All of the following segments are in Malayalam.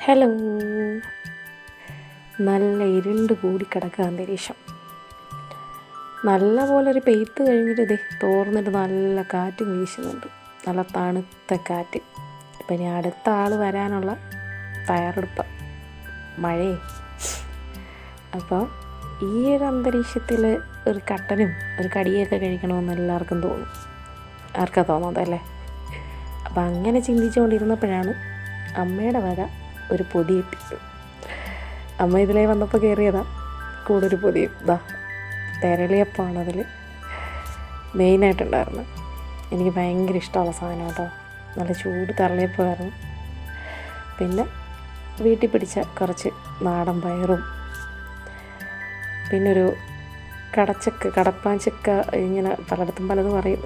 ഹലോ. നല്ല ഇരുണ്ട് കൂടി കിടക്കുക അന്തരീക്ഷം. നല്ല പോലെ ഒരു പെയ്ത്ത് കഴിഞ്ഞിട്ട് ഇതേ തോർന്നിട്ട് നല്ല കാറ്റും വീശുന്നുണ്ട്. നല്ല തണുത്ത കാറ്റ്. ഇപ്പം ഇനി അടുത്ത ആൾ വരാനുള്ള തയ്യാറെടുപ്പ് മഴയെ. അപ്പോൾ ഈ ഒരു അന്തരീക്ഷത്തിൽ ഒരു കട്ടനും ഒരു കടിയൊക്കെ കഴിക്കണമെന്ന് എല്ലാവർക്കും തോന്നും. ആർക്കാ തോന്നുന്നതല്ലേ? അപ്പം അങ്ങനെ ചിന്തിച്ചുകൊണ്ടിരുന്നപ്പോഴാണ് അമ്മയുടെ വക ഒരു പൊതി കിട്ടി. അമ്മ ഇതിലേ വന്നപ്പോൾ കയറിയതാണ് കൂടെ ഒരു പൊതി. തെരളിയപ്പമാണ് അതിൽ മെയിനായിട്ടുണ്ടായിരുന്നു. എനിക്ക് ഭയങ്കര ഇഷ്ടമുള്ള സാധനം കേട്ടോ. നല്ല ചൂട് തെരളിയപ്പമായിരുന്നു. പിന്നെ വീട്ടിൽ പിടിച്ച കുറച്ച് നാടൻ പയറും പിന്നൊരു കടപ്പാഞ്ചക്ക, ഇങ്ങനെ പലയിടത്തും പലതും പറയും,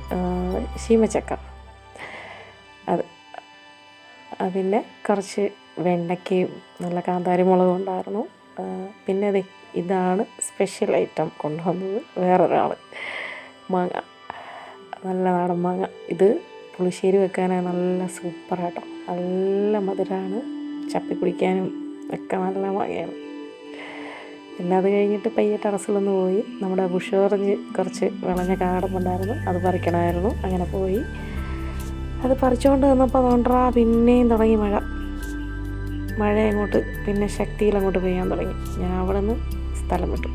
ശീമച്ചക്ക, അത്. പിന്നെ കുറച്ച് വെണ്ടയ്ക്കയും നല്ല കാന്താരി മുളകും ഉണ്ടായിരുന്നു. പിന്നെ അതെ, ഇതാണ് സ്പെഷ്യൽ ഐറ്റം കൊണ്ടുവന്നത് വേറൊരാൾ. മാങ്ങ, നല്ല നാടൻ മാങ്ങ. ഇത് പുളിശ്ശേരി വെക്കാനാണ് നല്ല സൂപ്പറാട്ടോ. നല്ല മധുരമാണ്, ചപ്പി കുടിക്കാനും ഒക്കെ നല്ല മാങ്ങയാണ്. പിന്നെ അത് കഴിഞ്ഞിട്ട് പയ്യെ ടെറസിലൊന്ന് പോയി. നമ്മുടെ ബുഷ് ഓറഞ്ച് കുറച്ച് വിളഞ്ഞ കാടമുണ്ടായിരുന്നു, അത് പറിക്കണമായിരുന്നു. അങ്ങനെ പോയി അത് പറിച്ചുകൊണ്ട് വന്നപ്പോൾ അതുകൊണ്ടാ പിന്നെയും തുടങ്ങി മഴ അങ്ങോട്ട് പിന്നെ ശക്തിയിൽ അങ്ങോട്ട് പെയ്യാൻ തുടങ്ങി. ഞാൻ അവിടെ നിന്ന് സ്ഥലം വിട്ടു.